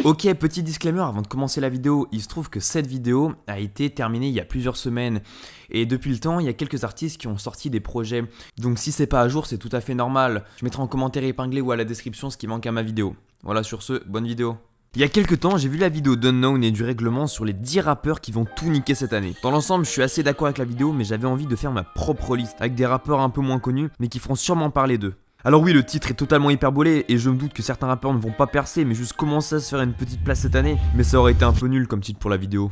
Ok, petit disclaimer avant de commencer la vidéo, il se trouve que cette vidéo a été terminée il y a plusieurs semaines et depuis le temps il y a quelques artistes qui ont sorti des projets, donc si c'est pas à jour c'est tout à fait normal, je mettrai en commentaire épinglé ou à la description ce qui manque à ma vidéo. Voilà, sur ce, bonne vidéo. Il y a quelques temps, j'ai vu la vidéo d'Unknown et du règlement sur les 10 rappeurs qui vont tout niquer cette année. Dans l'ensemble, je suis assez d'accord avec la vidéo, mais j'avais envie de faire ma propre liste avec des rappeurs un peu moins connus, mais qui feront sûrement parler d'eux. Alors oui, le titre est totalement hyperbolé et je me doute que certains rappeurs ne vont pas percer, mais juste commencer à se faire une petite place cette année, mais ça aurait été un peu nul comme titre pour la vidéo.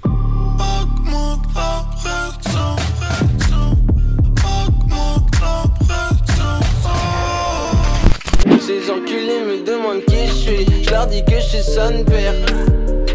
Ces enculés me demandent qui je suis, je leur dis que je suis son père.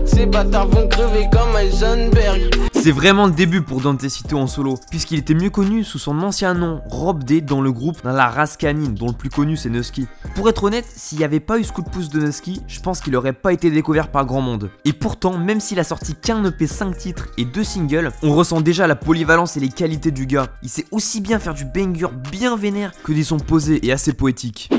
Ces bâtards vont crever comme Heisenberg. C'est vraiment le début pour Dante Cito en solo, puisqu'il était mieux connu sous son ancien nom, Rob D, dans le groupe dans la race canine, dont le plus connu c'est Nusky. Pour être honnête, s'il n'y avait pas eu ce coup de pouce de Nusky, je pense qu'il aurait pas été découvert par grand monde. Et pourtant, même s'il a sorti qu'un EP 5 titres et 2 singles, on ressent déjà la polyvalence et les qualités du gars. Il sait aussi bien faire du banger bien vénère que des sons posés et assez poétiques.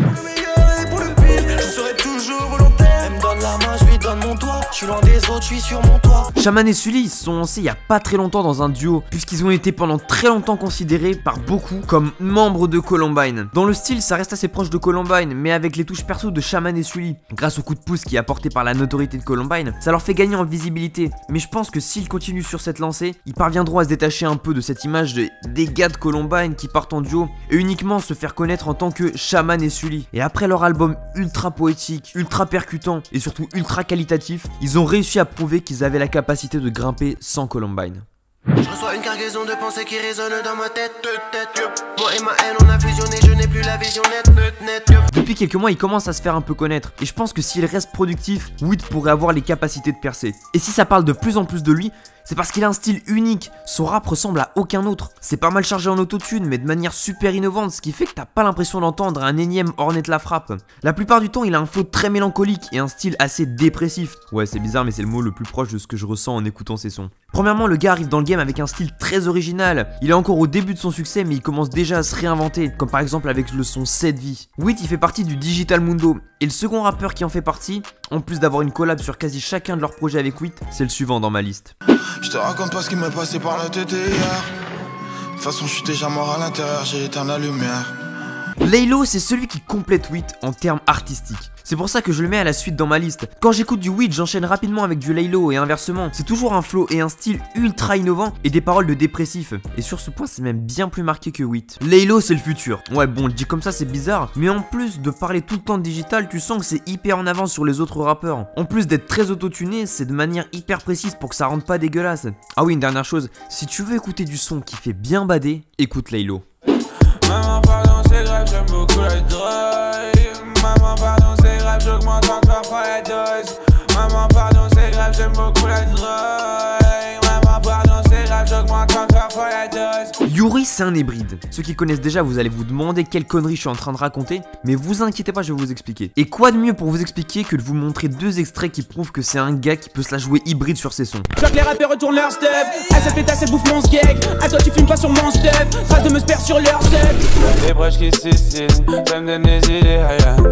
Je suis loin des autres, je suis sur mon toit. Shaman et Sully se sont lancés il y a pas très longtemps dans un duo, puisqu'ils ont été pendant très longtemps considérés par beaucoup comme membres de Columbine. Dans le style, ça reste assez proche de Columbine, mais avec les touches perso de Shaman et Sully. Grâce au coup de pouce qui est apporté par la notoriété de Columbine, ça leur fait gagner en visibilité. Mais je pense que s'ils continuent sur cette lancée, ils parviendront à se détacher un peu de cette image des gars de Columbine qui partent en duo et uniquement se faire connaître en tant que Shaman et Sully. Et après leur album ultra poétique, ultra percutant et surtout ultra qualitatif, ils ont réussi à prouver qu'ils avaient la capacité de grimper sans Columbine. Je reçois une cargaison de pensées qui résonne dans ma tête. Moi et ma haine on a fusionné, je n'ai plus la vision nette. Depuis quelques mois, il commence à se faire un peu connaître. Et je pense que s'il reste productif, Witt pourrait avoir les capacités de percer. Et si ça parle de plus en plus de lui, c'est parce qu'il a un style unique, son rap ressemble à aucun autre. C'est pas mal chargé en autotune, mais de manière super innovante, ce qui fait que t'as pas l'impression d'entendre un énième Ornette la frappe. La plupart du temps, il a un flow très mélancolique et un style assez dépressif. Ouais, c'est bizarre, mais c'est le mot le plus proche de ce que je ressens en écoutant ses sons. Premièrement, le gars arrive dans le game avec un style très original. Il est encore au début de son succès, mais il commence déjà à se réinventer, comme par exemple avec le son Cette Vie. Witt, il fait partie du Digital Mundo, et le second rappeur qui en fait partie, en plus d'avoir une collab sur quasi chacun de leurs projets avec Witt, c'est le suivant dans ma liste. Je te raconte pas ce qui m'est passé par la tête hier. De toute façon, je suis déjà mort à l'intérieur, j'ai éteint la lumière. Laylo, c'est celui qui complète Witt en termes artistiques. C'est pour ça que je le mets à la suite dans ma liste. Quand j'écoute du Witt, j'enchaîne rapidement avec du Laylo et inversement. C'est toujours un flow et un style ultra innovant et des paroles de dépressif. Et sur ce point, c'est même bien plus marqué que Witt. Laylo, c'est le futur. Ouais, bon, dit comme ça, c'est bizarre. Mais en plus de parler tout le temps de digital, tu sens que c'est hyper en avance sur les autres rappeurs. En plus d'être très autotuné, c'est de manière hyper précise pour que ça rende pas dégueulasse. Ah oui, une dernière chose. Si tu veux écouter du son qui fait bien bader, écoute Laylo. Maman, pardon, c'est grave, j'aime beaucoup la drogue. Maman, pardon, c'est grave, j'augmente encore fois la dose. Maman, pardon, c'est grave, j'aime beaucoup la drogue. Maman, pardon, c'est grave, j'augmente encore fois la dose. Yuri, c'est un hybride. Ceux qui connaissent déjà, vous allez vous demander quelle connerie je suis en train de raconter, mais vous inquiétez pas, je vais vous expliquer. Et quoi de mieux pour vous expliquer que de vous montrer deux extraits qui prouvent que c'est un gars qui peut se la jouer hybride sur ses sons. Je vois que les rappeurs retournent leur stuff. Elle s'est pétasse, elle bouffe mon skeg. À toi tu fumes pas sur mon stuff. Trace de me sper sur leur stuff. Des proches qui s'estinent, ça me donne des idées.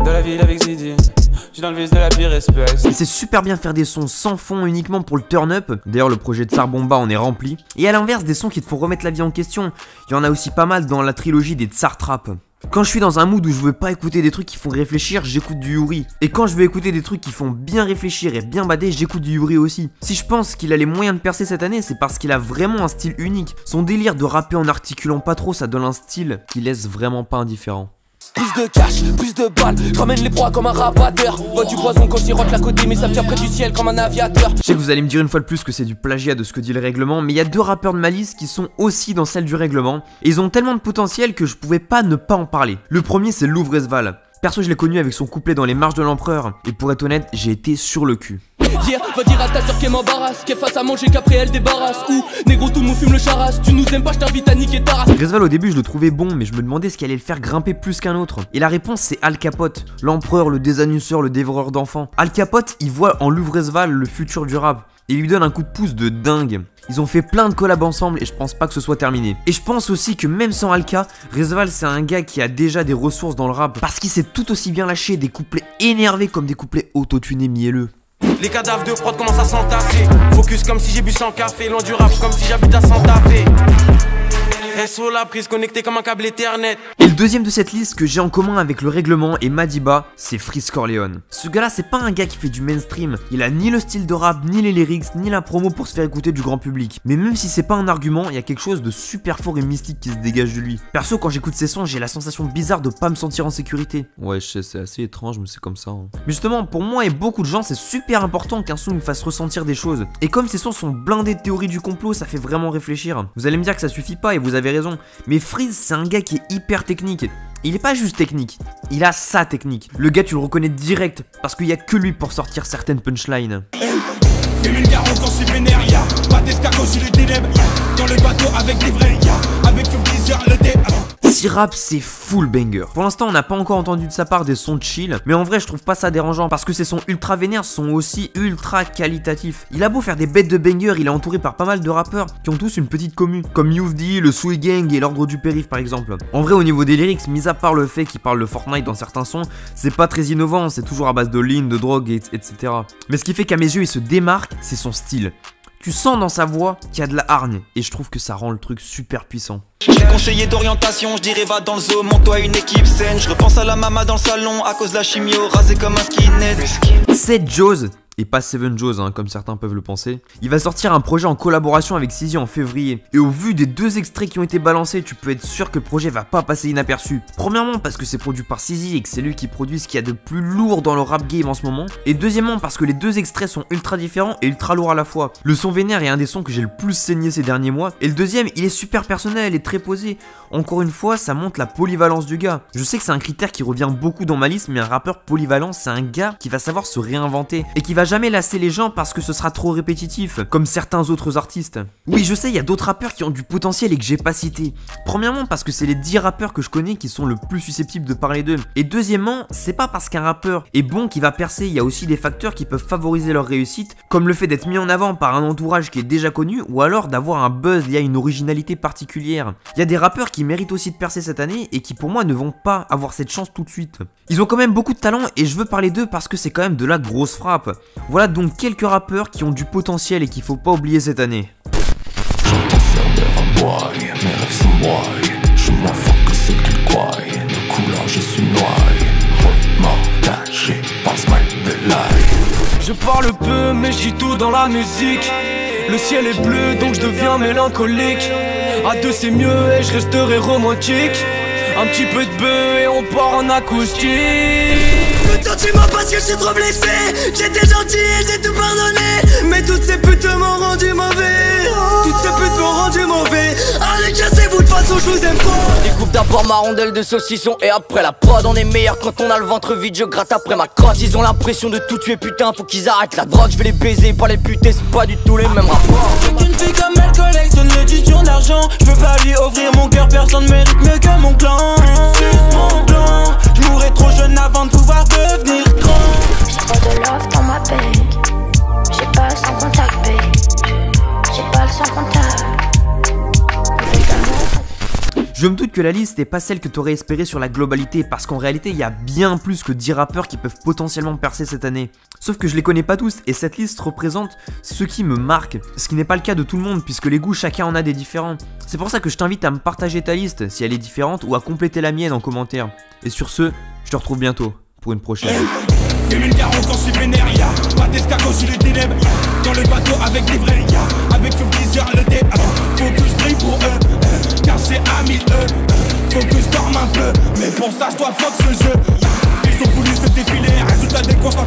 De la ville avec Zidi, je suis dans le vice de la pire espèce. Il sait super bien faire des sons sans fond uniquement pour le turn up. D'ailleurs le projet de Tsar Bomba en est rempli. Et à l'inverse des sons qui te font remettre la vie en question. Il y en a aussi pas mal dans la trilogie des Tsar Trap. Quand je suis dans un mood où je veux pas écouter des trucs qui font réfléchir, j'écoute du Yuri. Et quand je veux écouter des trucs qui font bien réfléchir et bien bader, j'écoute du Yuri aussi. Si je pense qu'il a les moyens de percer cette année, c'est parce qu'il a vraiment un style unique. Son délire de rapper en articulant pas trop, ça donne un style qui laisse vraiment pas indifférent. Plus de cash, plus de balles, j'emmène les proies comme un rabatteur. Vois du poison quand j'y rock la côté, mais ça me tient près du ciel comme un aviateur. Je sais que vous allez me dire une fois de plus que c'est du plagiat de ce que dit le règlement, mais il y a deux rappeurs de ma liste qui sont aussi dans celle du règlement. Et ils ont tellement de potentiel que je pouvais pas ne pas en parler. Le premier, c'est Louvresval. Perso, je l'ai connu avec son couplet dans Les Marches de l'Empereur. Et pour être honnête, j'ai été sur le cul. Va dire à ta soeur qu'elle m'embarrasse, qu'elle fasse à manger qu'après elle débarrasse. Ou négro tout le monde fume le charas, tu nous aimes pas, je t'invite à niquer ta race. Louvresval au début je le trouvais bon, mais je me demandais ce qui allait le faire grimper plus qu'un autre. Et la réponse c'est Al Capote, l'empereur, le désannusseur, le dévoreur d'enfants. Al Capote il voit en Louvresval le futur du rap. Et il lui donne un coup de pouce de dingue. Ils ont fait plein de collabs ensemble et je pense pas que ce soit terminé. Et je pense aussi que même sans Alka, Rezval c'est un gars qui a déjà des ressources dans le rap parce qu'il sait tout aussi bien lâcher des couplets énervés comme des couplets autotunés mielleux. Les cadavres de prod commencent à s'entasser. Focus comme si j'ai bu 100 café. Loin du rap comme si j'habite à Santa Fe. SO la prise connectée comme un câble Ethernet. Et le deuxième de cette liste que j'ai en commun avec le règlement et Madiba, c'est Freeze Corleone. Ce gars là c'est pas un gars qui fait du mainstream. Il a ni le style de rap, ni les lyrics, ni la promo pour se faire écouter du grand public. Mais même si c'est pas un argument, il y a quelque chose de super fort et mystique qui se dégage de lui. Perso quand j'écoute ses sons, j'ai la sensation bizarre de pas me sentir en sécurité. Ouais je sais, c'est assez étrange mais c'est comme ça hein. Mais justement pour moi et beaucoup de gens c'est super important qu'un son nous fasse ressentir des choses. Et comme ces sons sont blindés de théories du complot, ça fait vraiment réfléchir. Vous allez me dire que ça suffit pas et vous avez raison, mais Freeze c'est un gars qui est hyper technique. Il est pas juste technique, il a sa technique. Le gars tu le reconnais direct parce qu'il y a que lui pour sortir certaines punchlines. Fume une garde quand c'est vénère, y'a pas d'escargot sur les ténèbres. Dans le bateau avec des vrais, y'a avec une viseur le dé. Si rap c'est full banger. Pour l'instant on n'a pas encore entendu de sa part des sons chill, mais en vrai je trouve pas ça dérangeant parce que ces sons ultra vénères sont aussi ultra qualitatifs. Il a beau faire des bêtes de banger, il est entouré par pas mal de rappeurs qui ont tous une petite commu, comme Youth D, le Sui Gang et l'Ordre du Périph par exemple. En vrai au niveau des lyrics, mis à part le fait qu'il parle de Fortnite dans certains sons, c'est pas très innovant, c'est toujours à base de lean, de drogue, etc. Mais ce qui fait qu'à mes yeux il se démarque, c'est son style. Tu sens dans sa voix qu'il y a de la hargne et je trouve que ça rend le truc super puissant. J'ai conseillé d'orientation, je dirais va dans le zoo, monte-toi une équipe saine. Je repense à la mama dans le salon à cause de la chimio, rasé comme un skinhead. C'est Jaws. Et pas Seven Jaws hein, comme certains peuvent le penser. Il va sortir un projet en collaboration avec Sizi en février. Et au vu des deux extraits qui ont été balancés, tu peux être sûr que le projet va pas passer inaperçu. Premièrement parce que c'est produit par Sizi et que c'est lui qui produit ce qu'il y a de plus lourd dans le rap game en ce moment. Et deuxièmement parce que les deux extraits sont ultra différents et ultra lourds à la fois. Le son vénère est un des sons que j'ai le plus saigné ces derniers mois. Et le deuxième il est super personnel et très posé. Encore une fois ça montre la polyvalence du gars. Je sais que c'est un critère qui revient beaucoup dans ma liste, mais un rappeur polyvalent c'est un gars qui va savoir se réinventer et qui va jamais lasser les gens parce que ce sera trop répétitif, comme certains autres artistes. Oui, je sais, il y a d'autres rappeurs qui ont du potentiel et que j'ai pas cité. Premièrement, parce que c'est les 10 rappeurs que je connais qui sont le plus susceptibles de parler d'eux. Et deuxièmement, c'est pas parce qu'un rappeur est bon qu'il va percer, il y a aussi des facteurs qui peuvent favoriser leur réussite, comme le fait d'être mis en avant par un entourage qui est déjà connu, ou alors d'avoir un buzz lié à une originalité particulière. Il y a des rappeurs qui méritent aussi de percer cette année et qui pour moi ne vont pas avoir cette chance tout de suite. Ils ont quand même beaucoup de talent et je veux parler d'eux parce que c'est quand même de la grosse frappe. Voilà donc quelques rappeurs qui ont du potentiel et qu'il faut pas oublier cette année. J'entends faire des rabois, mes rêves sont broyés. Je m'en fous que c'est que tu crois. De couleur je suis noyé. Remortagé par smile de life. Je parle peu mais je dis tout dans la musique. Le ciel est bleu donc je deviens mélancolique. À deux c'est mieux et je resterai romantique. Un petit peu de bœuf et on part en acoustique. Peu de sentiments parce que je suis trop blessé. J'étais gentil et j'ai tout pardonné. Mais toutes ces putes m'ont rendu mauvais. Toutes ces putes m'ont rendu mauvais. Allez cassez-vous de toute façon je vous aime pas. Découpe d'abord ma rondelle de saucisson et après la prod. On est meilleur quand on a le ventre vide. Je gratte après ma crotte. Ils ont l'impression de tout tuer putain. Faut qu'ils arrêtent la drogue. Je vais les baiser pas les buter. C'est pas du tout les mêmes rapports. Une fille comme elle collectionne l'édition d'argent. Je peux pas lui offrir mon cœur. Personne mérite mieux que mon clan. Mon clan. Je mourrai trop jeune avant de pouvoir devenir grand. J'ai pas de love dans ma bank. J'ai pas le sans contact, babe. J'ai pas le sans contact. Je me doute que la liste n'est pas celle que t'aurais espéré sur la globalité parce qu'en réalité il y a bien plus que 10 rappeurs qui peuvent potentiellement percer cette année. Sauf que je les connais pas tous et cette liste représente ce qui me marque, ce qui n'est pas le cas de tout le monde puisque les goûts chacun en a des différents. C'est pour ça que je t'invite à me partager ta liste si elle est différente ou à compléter la mienne en commentaire. Et sur ce, je te retrouve bientôt pour une prochaine. Fume une garde quand c'est vénère, y'a pas d'escargot sur les ténèbres. Dans le bateau avec des vrais, y'a avec une viseur le dé. Faut que je brille pour eux, car c'est ami eux. Faut que je dorme un peu, mais pour ça je dois fuck ce jeu. Ils ont voulu se défiler, résultat des constats.